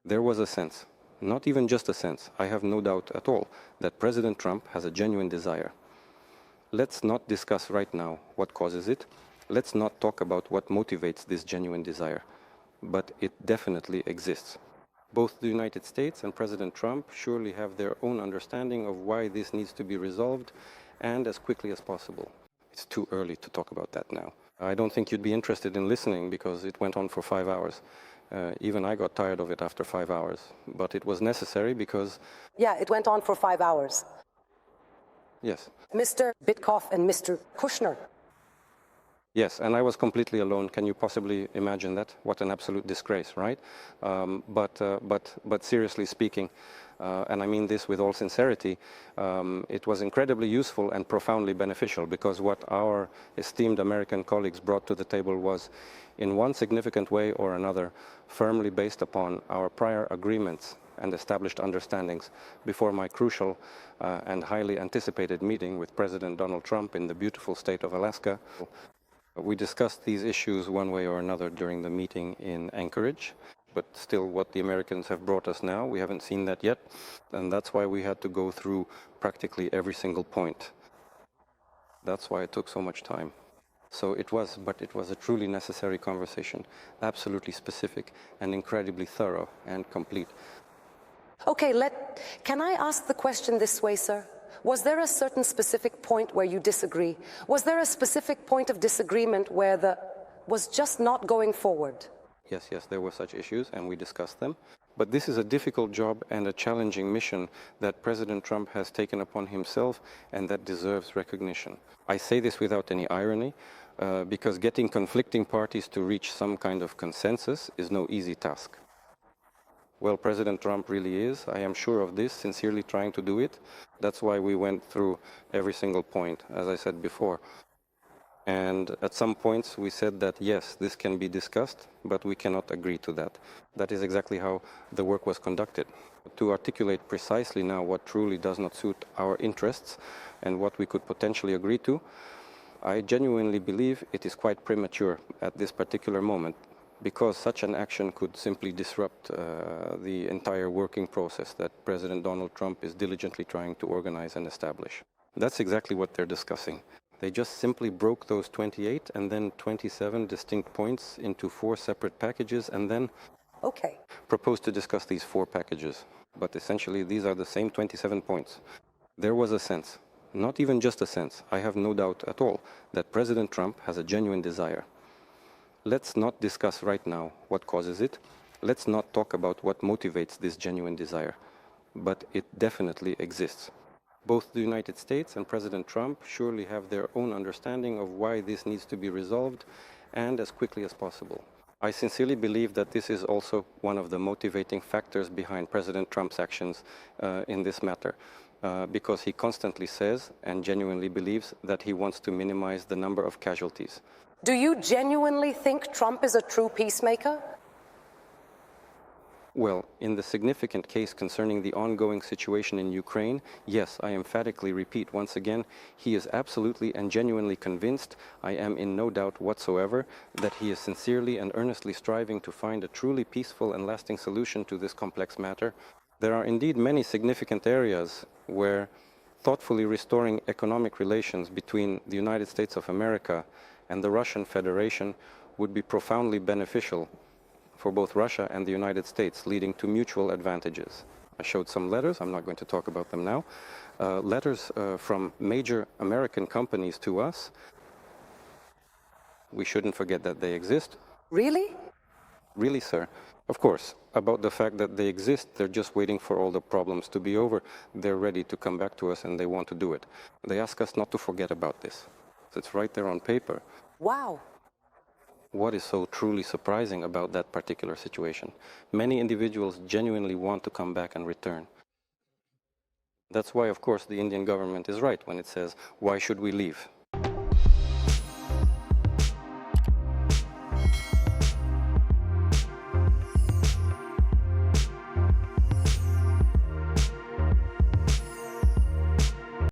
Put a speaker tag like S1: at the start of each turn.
S1: There was a sense, not even just a sense, I have no doubt at all, that President Trump has a genuine desire. Let's not discuss right now what causes it. Let's not talk about what motivates this genuine desire. But it definitely exists. Both the United States and President Trump surely have their own understanding of why this needs to be resolved, and as quickly as possible. It's too early to talk about that now. I don't think you'd be interested in listening because it went on for 5 hours. Even I got tired of it after 5 hours. But it was necessary because...
S2: Yeah, it went on for 5 hours.
S1: Yes.
S2: Mr. Bitkoff and Mr. Kushner.
S1: Yes, and I was completely alone. Can you possibly imagine that? What an absolute disgrace, right? But seriously speaking, and I mean this with all sincerity, it was incredibly useful and profoundly beneficial, because what our esteemed American colleagues brought to the table was, in one significant way or another, firmly based upon our prior agreements and established understandings before my crucial and highly anticipated meeting with President Donald Trump in the beautiful state of Alaska. We discussed these issues one way or another during the meeting in Anchorage, but still what the Americans have brought us now, we haven't seen that yet, and that's why we had to go through practically every single point. That's why it took so much time. So it was a truly necessary conversation, absolutely specific and incredibly thorough and complete.
S2: Okay, can I ask the question this way, sir? Was there a certain specific point where you disagree? Was there a specific point of disagreement where was just not going forward?
S1: Yes, there were such issues, and we discussed them. But this is a difficult job and a challenging mission that President Trump has taken upon himself, and that deserves recognition. I say this without any irony, because getting conflicting parties to reach some kind of consensus is no easy task. Well, President Trump really is, I am sure of this, sincerely trying to do it. That's why we went through every single point, as I said before. And at some points we said that, yes, this can be discussed, but we cannot agree to that. That is exactly how the work was conducted. To articulate precisely now what truly does not suit our interests and what we could potentially agree to, I genuinely believe it is quite premature at this particular moment, because such an action could simply disrupt the entire working process that President Donald Trump is diligently trying to organize and establish. That's exactly what they're discussing. They just simply broke those 28 and then 27 distinct points into 4 separate packages, and then proposed to discuss these 4 packages. But essentially, these are the same 27 points. There was a sense, not even just a sense, I have no doubt at all, that President Trump has a genuine desire. Let's not discuss right now what causes it. Let's not talk about what motivates this genuine desire. But it definitely exists. Both the United States and President Trump surely have their own understanding of why this needs to be resolved, and as quickly as possible. I sincerely believe that this is also one of the motivating factors behind President Trump's actions in this matter, because he constantly says and genuinely believes that he wants to minimize the number of casualties.
S2: Do you genuinely think Trump is a true peacemaker?
S1: Well, in the significant case concerning the ongoing situation in Ukraine, yes, I emphatically repeat once again, he is absolutely and genuinely convinced, I am in no doubt whatsoever, that he is sincerely and earnestly striving to find a truly peaceful and lasting solution to this complex matter. There are indeed many significant areas where thoughtfully restoring economic relations between the United States of America and the Russian Federation would be profoundly beneficial for both Russia and the United States, leading to mutual advantages. I showed some letters, I'm not going to talk about them now, letters from major American companies to us. We shouldn't forget that they exist.
S2: Really?
S1: Really, sir. Of course, about the fact that they exist, they're just waiting for all the problems to be over. They're ready to come back to us and they want to do it. They ask us not to forget about this. It's right there on paper.
S2: Wow.
S1: What is so truly surprising about that particular situation? Many individuals genuinely want to come back and return. That's why, of course, the Indian government is right when it says, why should we leave?